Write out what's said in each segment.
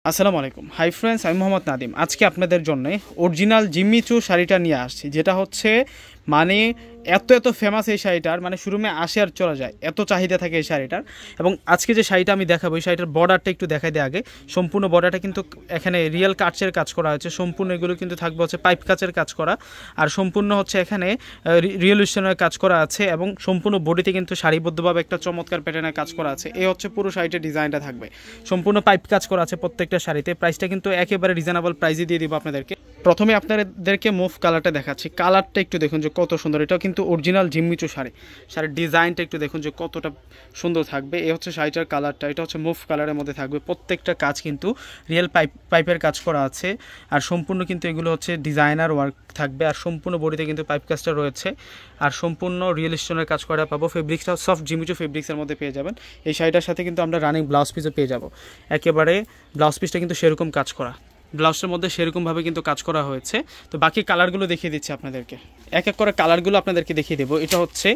আসসালামু আলাইকুম। Hi friends, আমি মোহাম্মদ নাদিম। আজকে আপনাদের জন্য অরিজিনাল জিম্মি চু শাড়িটা নিয়ে আসছি, যেটা হচ্ছে মানে এত ফেমাস এই শাড়িটার, মানে শোরুমে আসে আর চলা যায়, এত চাহিদা থাকে এই শাড়িটার। এবং আজকে যে শাড়িটা আমি দেখাবো, এই শাড়িটার বর্ডারটা একটু দেখাই দেয় আগে। সম্পূর্ণ বর্ডারটা কিন্তু এখানে রিয়েল কাচের কাজ করা হয়েছে, সম্পূর্ণ এগুলো কিন্তু থাকবে হচ্ছে পাইপ কাচের কাজ করা, আর সম্পূর্ণ হচ্ছে এখানে রিয়েল স্টোনের কাজ করা আছে, এবং সম্পূর্ণ বডিতে কিন্তু সারিবদ্ধভাবে একটা চমৎকার প্যাটার্নের কাজ করা আছে। এই হচ্ছে পুরো শাড়িটার ডিজাইনটা থাকবে, সম্পূর্ণ পাইপ কাজ করা আছে প্রত্যেকটা শাড়িতে। প্রাইসটা কিন্তু একেবারে রিজনেবল প্রাইসে দিয়ে দিব আপনাদেরকে। প্রথমে আপনাদেরকে মুভ কালারটা দেখাচ্ছি, কালারটা একটু দেখুন যে কত সুন্দর। এটাও কিন্তু অরিজিনাল জিম্মিচু শাড়ি, শাড়ির ডিজাইনটা একটু দেখুন যে কতটা সুন্দর থাকবে। এই হচ্ছে শাড়িটার কালারটা, এটা হচ্ছে মুভ কালারের মধ্যে থাকবে। প্রত্যেকটা কাজ কিন্তু রিয়েল পাইপের কাজ করা আছে, আর সম্পূর্ণ কিন্তু এগুলো হচ্ছে ডিজাইনার ওয়ার্ক থাকবে, আর সম্পূর্ণ বডিতে কিন্তু পাইপ কাজটা রয়েছে, আর সম্পূর্ণ রিয়েল স্টোনের কাজ করা পাবো। ফেব্রিক্সটা সফট জিমিচু ফেব্রিক্সের মধ্যে পেয়ে যাবেন। এই শাড়িটার সাথে কিন্তু আমরা রানিং ব্লাউজ পিসও পেয়ে যাব। একেবারে ব্লাউজ পিসটা কিন্তু সেরকম কাজ করা, ব্লাউজটার মধ্যে সেরকমভাবে কিন্তু কাজ করা হয়েছে। তো বাকি কালারগুলো দেখিয়ে দিচ্ছি আপনাদেরকে, এক এক করে কালারগুলো আপনাদেরকে দেখিয়ে দেবো। এটা হচ্ছে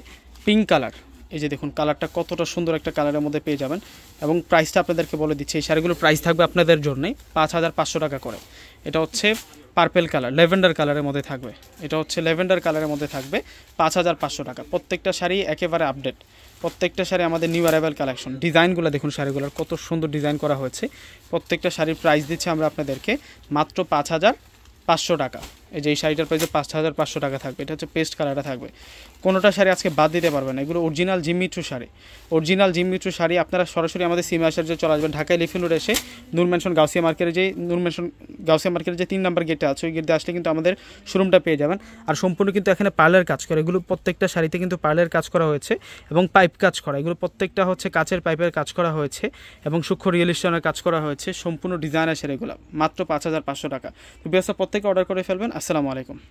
পিঙ্ক কালার, এই যে দেখুন কালারটা কতটা সুন্দর একটা কালারের মধ্যে পেয়ে যাবেন। এবং প্রাইসটা আপনাদেরকে বলে দিচ্ছি, এই শাড়িগুলোর প্রাইস থাকবে আপনাদের জন্যে 5,500 টাকা করে। এটা হচ্ছে পার্পেল কালার, ল্যাভেন্ডার কালারের মধ্যে থাকবে। এটা হচ্ছে ল্যাভেন্ডার কালারের মধ্যে থাকবে 5,500 টাকা। প্রত্যেকটা শাড়ি একেবারে আপডেট, প্রত্যেকটা শাড়ি আমাদের নিউ অ্যারাইভাল কালেকশন। ডিজাইনগুলো দেখুন, শাড়িগুলোর কত সুন্দর ডিজাইন করা হয়েছে। প্রত্যেকটা শাড়ির প্রাইস দিচ্ছি আমরা আপনাদেরকে মাত্র 5,500 টাকা। এই যে এই শাড়িটার প্রাইসে 5,500 টাকা থাকবে। এটা হচ্ছে পেস্ট কালারটা থাকবে। কোনোটা শাড়ি আজকে বাদ দিতে পারবেন না, এগুলো অরিজিনাল জিম্মিচু শাড়ি। অরিজিনাল জিম্মিচু শাড়ি আপনারা সরাসরি আমাদের সিমে আসার যে চলে আসবেন, ঢাকা এলিফ্যান্ট রোড এসে নূর মেনশন গাউসিয়া মার্কেটের যে 3 নম্বর গেটে আছে, ওই গেটে আসলে কিন্তু আমাদের শোরুমটা পেয়ে যাবেন। আর সম্পূর্ণ কিন্তু এখানে পার্লের কাজ করে, এগুলো প্রত্যেকটা শাড়িতে কিন্তু পার্লের কাজ করা হয়েছে এবং পাইপ কাজ করা। এগুলো প্রত্যেকটা হচ্ছে কাচের পাইপের কাজ করা হয়েছে এবং সূক্ষ্ম রিয়েল স্টোনের কাজ করা হয়েছে। সম্পূর্ণ ডিজাইন আছে এগুলো, মাত্র 5,500 টাকা। তো ব্যবসা প্রত্যেকে অর্ডার করে ফেলবেন। আসসালামু আলাইকুম।